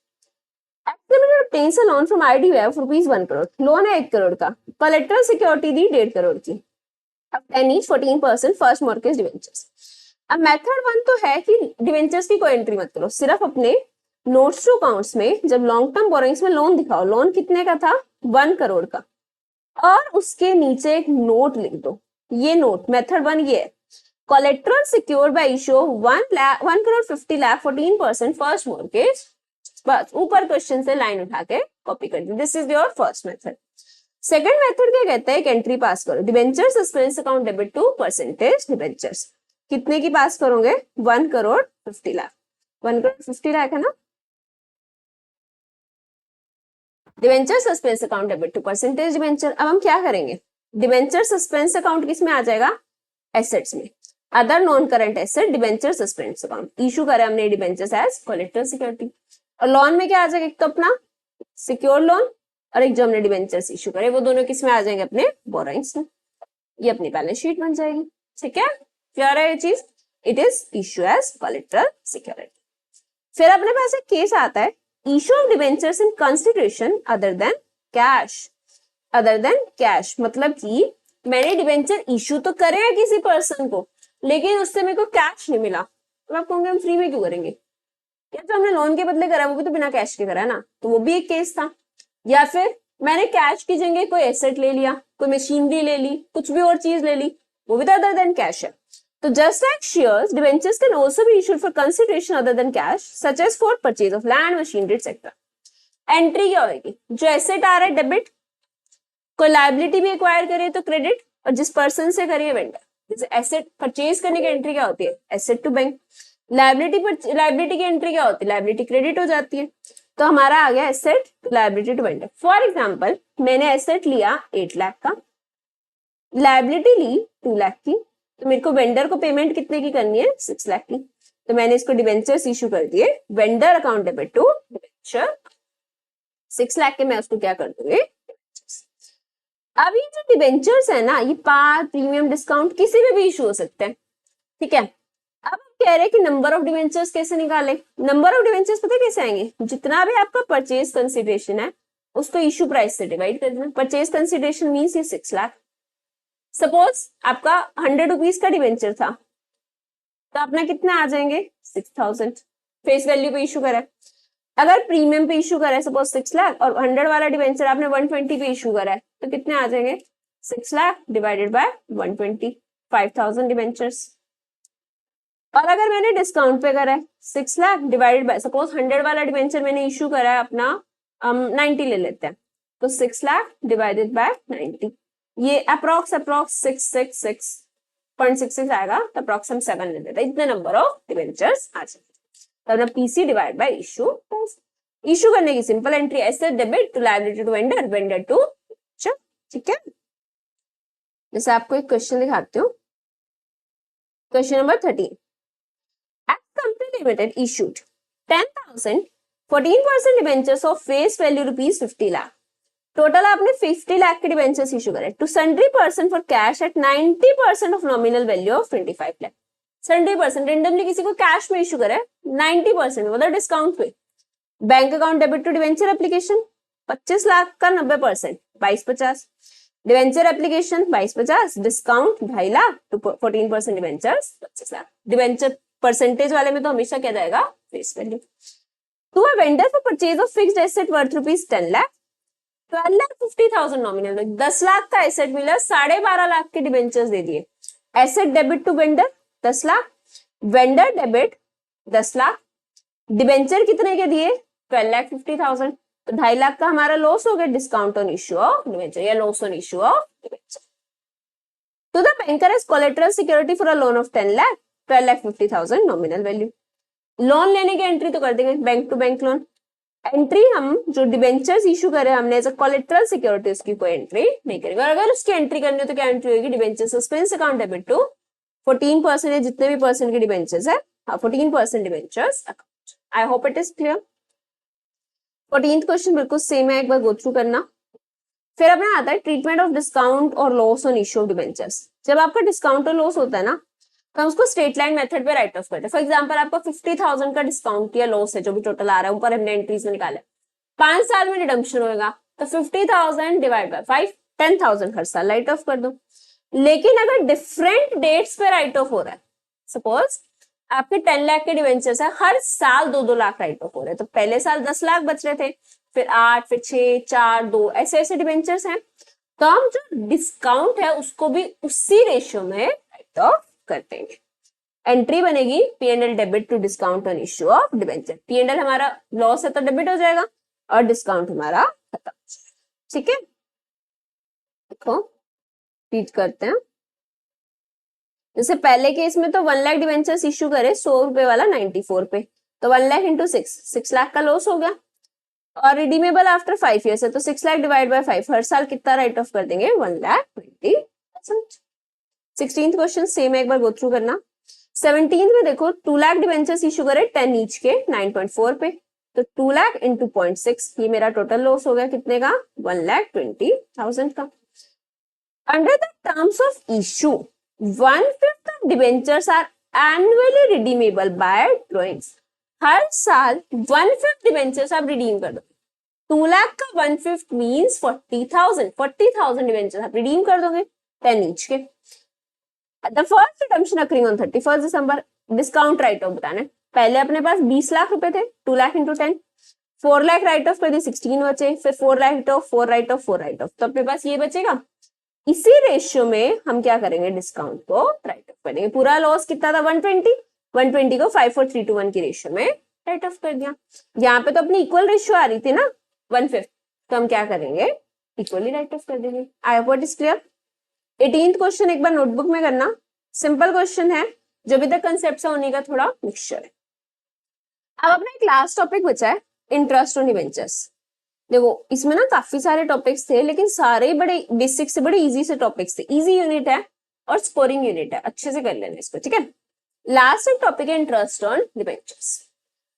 Speaker 1: obtains a loan from IDBI for ₹1 crore. Loan है 1 करोड़ का, कोलेटरल सिक्योरिटी दी 1.5 करोड़ की, अब 10 each 14% फर्स्ट मॉर्गेज डिवेंचर्स। अब मेथड वन तो है कि डिवेंचर्स की कोई एंट्री मत करो, सिर्फ अपने नोट्स टू अकाउंट्स में जब लॉन्ग टर्म बोरोइंग्स में लोन दिखाओ, लोन कितने का था 1 करोड़ का, और उसके नीचे एक नोट लिख दो। ये नोट मेथड वन ये है, collateral secured by issue 1 crore 50 lakh 14% first mortgage. बस ऊपर क्वेश्चन से लाइन उठा के कॉपी कर दी। This is your first method. Second method क्या कहता है, एक एंट्री पास करो, debenture suspense account debit to percentage debentures. कितने की पास करोगे 1 crore 50 lakh, 1 crore 50 lakh है ना, debenture suspense account debit to percentage debenture. अब हम क्या करेंगे, डिवेंचर सस्पेंस अकाउंट किस में आ जाएगा, एसेट्स में, other non current asset debenture suspense account, issue करें हमने डिवेंचर्स एज कोलेटरल सिक्योरिटी। और लोन में क्या आ जाएगा, एक तो अपना सिक्योर लोन और एक जो हमने डिवेंचर्स इशू करे, वो दोनों किस में आ जाएंगे, अपने बोरोइंग्स में। ये अपनी बैलेंस शीट बन जाएगी। ठीक है, क्लियर है ये चीज, it is issue as collateral security. फिर अपने पास एक केस आता है, issue of debentures in consideration other than cash. Other than cash मतलब कि मैंने डिवेंचर इशू तो करे हैं किसी पर्सन को, लेकिन उससे मेरे को कैश नहीं मिला, तो आप कहोगे हम फ्री में क्यों करेंगे, या जो हमने लोन के बदले करा वो भी तो बिना कैश के करा है ना, तो वो भी एक केस था। या फिर मैंने कैश की जगह कोई एसेट ले लिया, कोई मशीनरी ले ली, कुछ भी और चीज ले ली, वो भी तो अदर देन कैश है। तो just like shares, debentures can also be issued for consideration other than cash, such as for purchase of land, machinery etcetera. Entry क्या होगी, जो एसेट आ रहा है डेबिट, कोई लायबिलिटी भी एक्वायर करे तो क्रेडिट, और जिस पर्सन से करिए वेंडर। जैसे एसेट परचेज करने की एंट्री क्या होती है, एसेट टू बैंक। लायबिलिटी की एंट्री क्या होती है, लायबिलिटी क्रेडिट हो जाती है। तो हमारा आ गया asset to liability to vendor. For example मैंने एसेट लिया 8 लाख का, लायबिलिटी ली 2 लाख की, तो मेरे को वेंडर को पेमेंट कितने की करनी है 6 लाख की, तो मैंने इसको डिवेंचर्स इशू कर दिए, vendor account debit to debenture 6 lakh के, मैं उसको क्या कर दूंगी। अब ये जो डिवेंचर्स है ना, ये पार प्रीमियम डिस्काउंट किसी में भी इशू हो सकते हैं। ठीक है, अब हम कह रहे हैं कि नंबर ऑफ डिवेंचर्स कैसे निकालें। नंबर ऑफ डिवेंचर्स पता कैसे आएंगे, जितना भी आपका परचेज कंसिडरेशन है उसको इशू प्राइस से डिवाइड कर देना। परचेज कंसिडरेशन मींस ये 6 लाख। सपोज आपका 100 रुपीज का डिवेंचर था, तो अपना कितना आ जाएंगे 6000 फेस वैल्यू पे इशू करा है। अगर प्रीमियम पे इशू करा है सपोज 6 लाख, और 100 वाला डिवेंचर आपने 120 पे इशू करा है, तो कितने आ जाएंगे 6 लाख डिवाइडेड बाय 120, 5000 डिवेंचर्स। और अगर मैंने डिस्काउंट पे करा है 6 लाख डिवाइडेड बाय, सपोज 100 वाला डिवेंचर मैंने इशू करा है अपना 90 ले लेते हैं, तो 6 लाख डिवाइडेड बाय 90, ये अप्रोक्स 666.66 आएगा, तो अप्रोक्स हम 7 ले लेते हैं। इतने नंबर ऑफ डिवेंचर्स आ जाएंगे। तो अपना PC divide by issue, issue करने की simple entry, asset debit to liability to vendor, vendor to. ठीक है, जैसे आपको एक क्वेश्चन दिखाती हूँ, question number 13। Company Limited issued 10,000 14% debentures of face value rupees 50 lakh. Total आपने 50 लाख के डिवेंचर्स इशू करे to sundry person for cash at 90% ऑफ nominal value of 25 lakh. Sundry person randomly किसी को कैश में इशू करे 90% मतलब डिस्काउंट पे। Bank account debit to debenture application 25 lakh का 90% 2250, debenture application 2250, discount 2.5 lakh to 14% debentures 25 lakh. Debenture percentage वाले में तो हमेशा क्या जाएगा face value. To a vendor for purchase of fixed asset worth rupees 10 lakh, 12,50,000 nominal में 10 लाख का एसेट मिला, 12.5 लाख के डिवेंचर्स दे दिए। Asset debit to vendor 10 lakh, vendor debit 10 lakh, debenture कितने के दिए 12,50,000, तो 2.5 लाख का हमारा लॉस हो गया discount on issue of debenture या loss on issue of debenture. तो the banker has collateral security for a loan of 10 lakh, 12,50,000 nominal value. Loan लेने की एंट्री तो कर देंगे, bank to bank loan. Entry हम जो डिबेंचर्स इशू करे हमने एज अ कोलेटरल सिक्योरिटी, उसकी कोई एंट्री नहीं करेंगे। और अगर उसकी एंट्री करनी हो तो क्या एंट्री होगी, debenture suspense account debit to 14% जितने भी परसेंट के डिबेंचर्स है, 14% debentures account. I hope it is clear. 14th question बिल्कुल सेम है, एक बार गो थ्रू करना। फिर अपना आता है ट्रीटमेंट ऑफ डिस्काउंट और loss on issue of debentures. जब आपका डिस्काउंट और लॉस होता है ना, तो हम उसको स्ट्रेट लाइन मेथड पे राइट ऑफ करते हैं। फॉर एग्जांपल आपका 50,000 का डिस्काउंट या लॉस है, जो भी टोटल आ रहा है, ऊपर हमने एंट्रीज में निकाला, 5 साल में रिडम्पशन होगा, तो 50,000 डिवाइड बाय 5, 10,000 हर साल राइट ऑफ कर दो। लेकिन अगर डिफरेंट डेट्स पे राइट ऑफ हो रहा है, सपोज आपके 10 लाख के डिवेंचर्स है, हर साल 2-2 लाख राइट ऑफ हो रहे हैं, तो पहले साल 10 लाख बच रहे थे, फिर 8, फिर 6, 4, 2 ऐसे ऐसे डिवेंचर्स हैं, तो हम जो डिस्काउंट है उसको भी उसी रेशियो में राइट ऑफ कर देंगे। एंट्री बनेगी P&L debit to discount on issue of debenture. P&L हमारा लॉस है तो डेबिट हो जाएगा और डिस्काउंट हमारा खत्म। ठीक है, देखो रीड करते हैं। जैसे पहले केस में तो 1 लाख डिवेंचर्स इश्यू करे, 100 रुपए वाला 94 पे, तो 1 लाख इंटू 6 लाख का लॉस हो गया। और रिडीमेबल आफ्टर 5 ईयर्स है, तो 6 लाख डिवाइड बाय 5, हर साल कितना राइट ऑफ कर देंगे, 1,20,000। 16th क्वेश्चन सेम है, एक बार गो थ्रू करना। 17th में देखो 2 लाख डिवेंचर्स इश्यू करे 10 ईच के 9.4 पे, तो 2 लाख इंटू 0.6, ये मेरा टोटल लॉस हो गया कितने का, 1,20,000 का। Under the terms of issue 1/5 of debentures are annually redeemable by drawings। हर साल 1/5 debentures आप redeem कर दो। 2 लाख का 1/5 means 40,000 debentures आप redeem कर दोगे 10 each के। The first redemption occurring on 31st December, discount right of बताना है। पहले अपने पास 20 लाख रुपए थे, 2 lakh into 10, 4 lakh right of कर दी, 16 बचे, फिर 4 right of, 4 right of, 4 right of, तो अपने पास ये बचेगा। इसी रेशियो में हम क्या करेंगे, डिस्काउंट को राइट ऑफ करेंगे। पूरा लॉस कितना था, 120 को 5, 4, 3 to 1 की रेशियो में राइट ऑफ कर दिया। यहाँ पे तो अपनी इक्वल रेशियो आ रही थी ना 1/5, तो हम क्या करेंगे, इक्वली राइट ऑफ कर देंगे। I hope it is clear. 18th question एक बार नोटबुक में करना, सिंपल क्वेश्चन है, जो भी तक कंसेप्ट से होने का थोड़ा मिक्सचर है। अब अपना एक लास्ट टॉपिक बचा है, इंटरेस्ट ऑन डिबेंचर्स। देखो इसमें ना काफी सारे टॉपिक्स थे, लेकिन सारे बड़े बेसिक से बड़े इजी से टॉपिक्स थे। इजी यूनिट है और स्कोरिंग यूनिट है, अच्छे से कर लेना इसको, ठीक है। लास्ट एक टॉपिक है interest on debentures.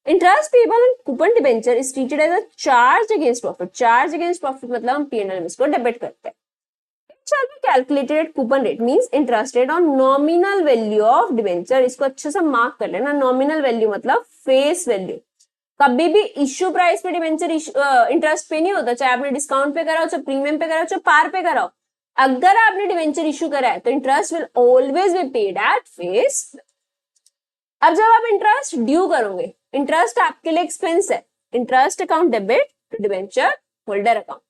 Speaker 1: Interest payable on coupon debenture is treated as a charge against profit. Charge against profit मतलब हम P&L में इसको डेबिट करते हैं। It shall be calculated at coupon rate, means interest rate on nominal value of debenture। इसको अच्छे से mark कर लेना। नॉमिनल वैल्यू मतलब फेस वैल्यू। कभी भी इश्यू प्राइस पे डिबेंचर इंटरेस्ट पे नहीं होता, चाहे आपने डिस्काउंट पे कराओ, चाहे प्रीमियम पे कराओ, चाहे पार पे कराओ। अगर आपने डिबेंचर इश्यू करा है तो interest will always be paid at face. अब जब आप इंटरेस्ट ड्यू करोगे, इंटरेस्ट आपके लिए एक्सपेंस है, interest account debit to debenture holder account,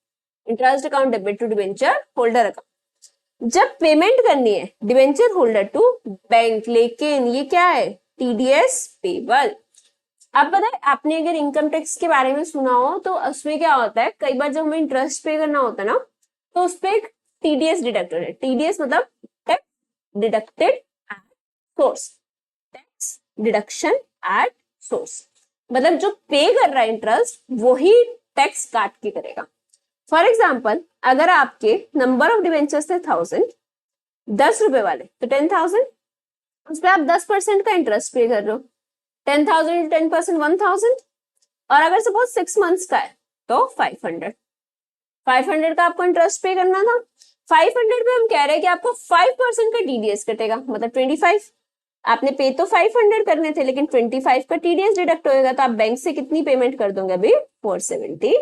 Speaker 1: interest account debit to debenture holder account. जब पेमेंट करनी है डिबेंचर होल्डर टू बैंक, लेकिन ये क्या है, टीडीएस पेबल। अब पता है आपने अगर इनकम टैक्स के बारे में सुना हो तो उसमें क्या होता है, कई बार जब हमें इंटरेस्ट पे करना होता है ना, तो उस पर एक टीडीएस डिडक्टेड है। टीडीएस मतलब tax deducted at source, tax deduction at source, मतलब जो पे कर रहा है इंटरेस्ट वही टैक्स काट के करेगा। फॉर एग्जाम्पल अगर आपके नंबर ऑफ डिवेंचर्स थे 1000, 10 रुपए वाले, तो 10,000, उस पर आप 10% का इंटरेस्ट पे कर रहे हो। 10,000 10% 1,000, और अगर सपोज 6 मंथ्स का है तो 500 का आपको इंटरेस्ट पे करना था। 500 पे हम कह रहे हैं कि आपको 5% का टीडीएस कटेगा, मतलब 25। आपने पे तो 500 करने थे, लेकिन 25 का टीडीएस डिडक्ट होएगा, तो आप बैंक से कितनी पेमेंट कर दोगे अभी, 470।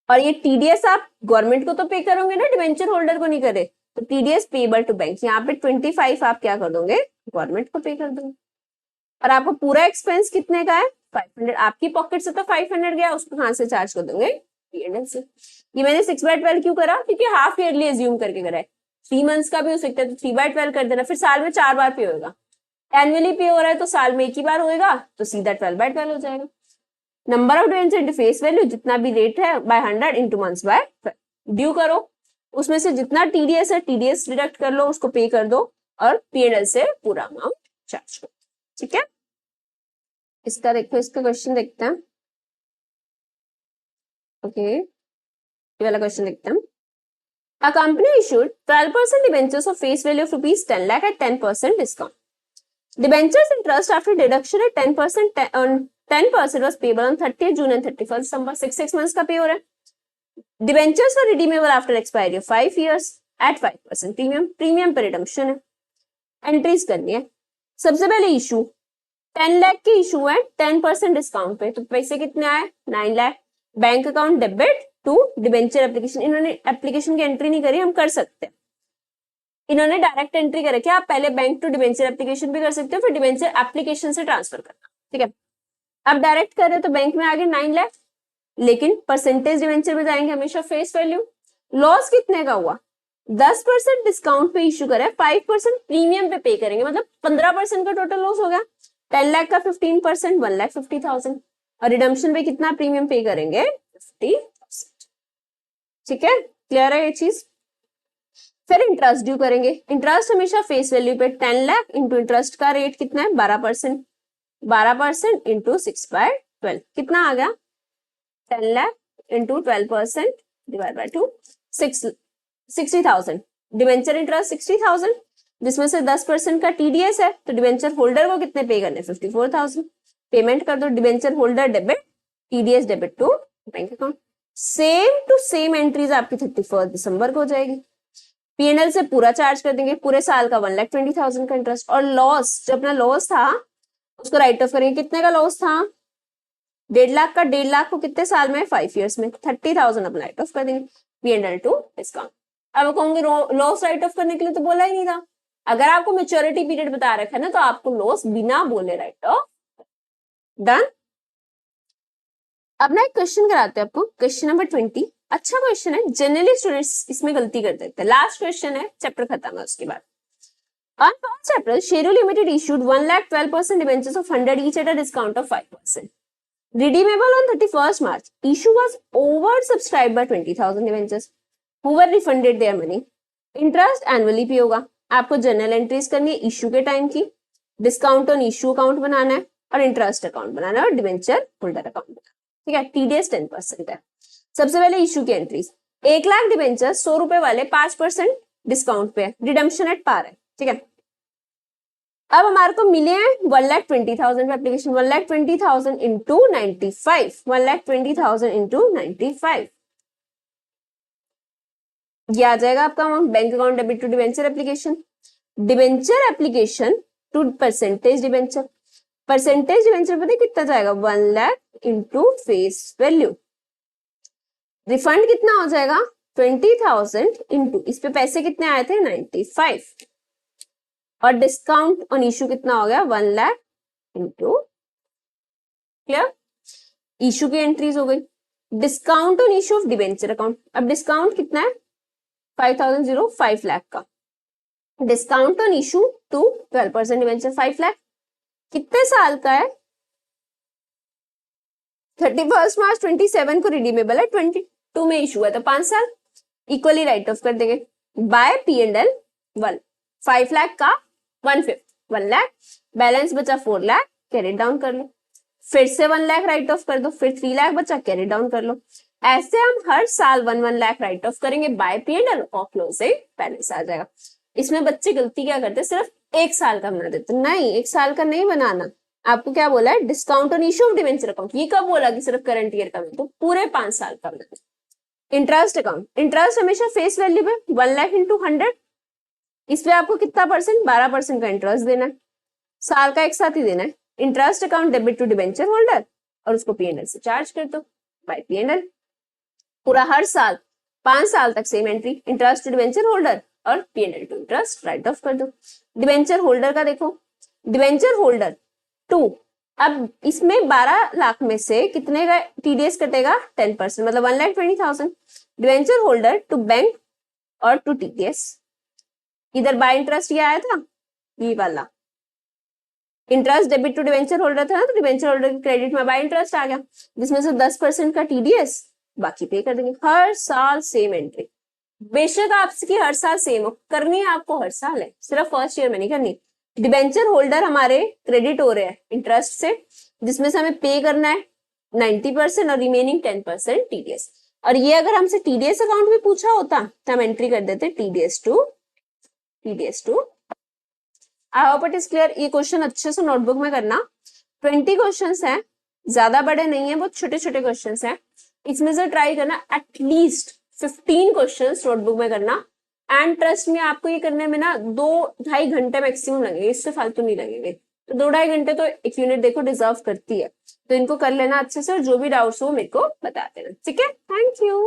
Speaker 1: और ये टीडीएस आप गवर्नमेंट को तो पे करोगे ना, डिवेंचर होल्डर को नहीं करे, तो टीडीएस पेबल टू बैंक, यहाँ पे 25 आप क्या कर दोगे, गवर्नमेंट को पे कर दोगे। और आपको पूरा एक्सपेंस कितने का है, 500। आपकी पॉकेट से तो 500 गया, उसको कहां से चार्ज कर दोगे, P&L से। ये मैंने 6/12 क्यों करा, क्योंकि हाफ ईयरली एज्यूम करके करा है। 3 मंथ्स का भी हो सकता है, तो 3/12 कर देना, फिर साल में 4 बार पे होगा। एनुअली पे हो रहा है तो साल में एक ही बार होएगा, तो सीधा 12/12 हो जाएगा। Number of debenture into face value, जितना भी रेट है by 100 into months by due करो, उसमें से जितना टीडीएस है टीडीएस डिडक्ट कर लो, उसको पे कर दो और पीएनएल से पूरा अमाउंट चार्ज करो। ठीक है, इसका देखो, इसका क्वेश्चन देखते हैं। ओके, ये वाला क्वेश्चन देखते हैं। A company issued 12% debentures of face value of rupees 10 lakh at 10% discount. Debentures interest after deduction at 10% on 10% was payable on 30th June and 31st December. 6 months का पे हो रहा है। Debentures were redeemable after expiry of 5 years at 5% premium. Premium पे redemption है। Entries करनी है। सबसे पहले इशू 10 लाख के इशू है 10% डिस्काउंट पे, तो पैसे कितने आए 9 लाख। Bank account debit to debenture application. इन्होंने एप्लीकेशन की एंट्री नहीं करी, हम कर सकते हैं। इन्होंने डायरेक्ट एंट्री कर रखी है, आप पहले बैंक टू डिबेंचर एप्लीकेशन भी कर सकते हो, फिर डिबेंचर एप्लीकेशन से ट्रांसफर करना। ठीक है, अब डायरेक्ट कर रहे हो तो बैंक में आगे 9 लाख, लेकिन परसेंटेज डिबेंचर में जाएंगे हमेशा फेस वैल्यू। लॉस कितने का हुआ 10% डिस्काउंट पे इशू करे, 5% प्रीमियम पे करेंगे, मतलब 15% का टोटल लॉस हो गया। 10 लाख का 15% 1,50,000 और रिडम्पशन पे कितना प्रीमियम पे करेंगे 50%। ठीक है, क्लियर है ये चीज। फिर इंटरेस्ट ड्यू करेंगे। इंटरेस्ट हमेशा फेस वैल्यू पे 10 लाख इंटू इंटरेस्ट का रेट कितना है 12%, 12% इंटू 6/12 कितना आ गया 10 lakh into 12% divide by 2 60,000। Debenture interest 60,000, जिसमें से 10% का टीडीएस है, तो डिवेंचर होल्डर को कितने पे करने 54,000। पेमेंट कर दो, debenture holder debit, TDS debit to bank account. Same to same entries आपकी 31 दिसंबर को हो जाएगी। पीएनएल से पूरा चार्ज कर देंगे, पूरे साल का 1,20,000 का इंटरेस्ट। और लॉस, जो अपना लॉस था उसको राइट ऑफ करेंगे। कितने का लॉस था 1.5 लाख का, 1.5 लाख को कितने साल में 5 ईयर्स में, 30,000 अपना राइट ऑफ कर देंगे पीएनएल टू डिस्काउंट। अब कहूंगी लॉस राइट ऑफ करने के लिए तो बोला ही नहीं था। अगर आपको मेच्योरिटी पीरियड बता रखा है ना, तो आपको लॉस बिना बोले राइट ऑफ। डन। अब ना एक क्वेश्चन कराते हैं आपको, क्वेश्चन नंबर 20। अच्छा क्वेश्चन है, जनरली स्टूडेंट्स इसमें गलती कर देते हैं। लास्ट क्वेश्चन है, चैप्टर खत्म है उसके बाद। On 1st April, Sheru Limited issued 1,12% debentures of 100 each at a discount of 5%. Redeemable on 31st March. Issue was oversubscribed by 20,000 debentures. Who were refunded their money? Interest annually पे होगा। आपको journal entries करनी है issue के time की, discount on issue account बनाना है और interest account बनाना है और डिवेंचर होल्डर अकाउंट बनाना है। ठीक है, टीडीएस 10% है। सबसे पहले इशू की एंट्रीज 1 लाख डिवेंचर 100 रुपए वाले 5% डिस्काउंट पे है, रिडम्पशन एट पार है। ठीक है, अब हमारे को मिले हैं 1,20,000 एप्लीकेशन, 1,20,000 इंटू 95, 1,20,000 इंटू 95 ये आ जाएगा आपका amount. Bank account debit to debenture application to percentage debenture. Percentage debenture पता है कितना जाएगा 1 लाख इंटू फेस वैल्यू। रिफंड कितना हो जाएगा 20,000 इंटू इस पे पैसे कितने आए थे 95 और डिस्काउंट ऑन इशू कितना हो गया 1 लाख इंटू। क्लियर, इशू की एंट्रीज हो गई। Discount on issue of debenture account, अब डिस्काउंट कितना है 5,000 5 लाख का। Discount on issue to 12% debenture 5 lakh कितने साल का है 31 मार्च 27 को रिडीमेबल है, 22 में इशू है तो 5 साल इक्वली राइट ऑफ कर देंगे बाय P&L 1। 5 लाख का 1/5 1 लाख, बैलेंस बचा 4 लाख, कैरी डाउन कर लो। फिर से 1 लाख राइट ऑफ कर दो, फिर 3 लाख बचा, कैरी डाउन कर लो। ऐसे हम हर साल 1 लाख राइट ऑफ करेंगे बाय P&L और क्लोजिंग बैलेंस आ जाएगा। इसमें बच्चे गलती क्या करते हैं, सिर्फ 1 साल का बना देते। नहीं, 1 साल का नहीं बनाना। आपको क्या बोला है discount on issue of debenture account, ये कब बोला कि सिर्फ करंट ईयर का, तो पूरे 5 साल का बनाना। इंटरेस्ट अकाउंट, इंटरेस्ट हमेशा फेस वैल्यू पे 1 लाख इंटू 100, इस पे आपको कितना परसेंट 12% का इंटरेस्ट देना है, साल का एक साथ ही देना है। Interest account debit to debenture holder और उसको P&L से चार्ज कर दो बाय P&L। पूरा हर साल 5 साल तक same entry, interest to debenture holder और P&L to interest right of कर दो। डिवेंचर होल्डर का देखो, डिवेंचर होल्डर 2, अब इसमें 12 लाख में से कितने का टीडीएस कटेगा 10%, मतलब 1,20,000। डिवेंचर होल्डर टू बैंक और टू टीडीएस, इधर बाय इंटरेस्ट ये आया था, ये वाला interest debit to debenture holder था ना, तो डिवेंचर होल्डर के क्रेडिट में बाय इंटरेस्ट आ गया, जिसमें से 10% का टीडीएस बाकी पे कर देंगे। हर साल सेम एंट्री, बेशक आपकी हर साल सेम हो, करनी है आपको हर साल है, सिर्फ फर्स्ट ईयर में नहीं करनी। डिबेंचर होल्डर हमारे क्रेडिट हो रहे हैं इंटरेस्ट से, जिसमें से हमें पे करना है 90% और रिमेनिंग 10% टीडीएस। और ये अगर हमसे टीडीएस अकाउंट भी पूछा होता तो हम एंट्री कर देते TDS to. I hope it is clear. ये क्वेश्चन अच्छे से नोटबुक में करना। 20 क्वेश्चन है, ज्यादा बड़े नहीं है, बहुत छोटे छोटे क्वेश्चन है। इसमें से ट्राई करना एटलीस्ट 15 क्वेश्चन नोटबुक में करना। एंड ट्रस्ट में आपको ये करने में ना 2-2.5 घंटे मैक्सिमम लगेंगे, इससे फालतू नहीं लगेंगे। तो 2-2.5 घंटे तो एक यूनिट देखो डिजर्व करती है। तो इनको कर लेना अच्छे से, और जो भी डाउट्स हो मेरे को बता देना, ठीक है। Thank you.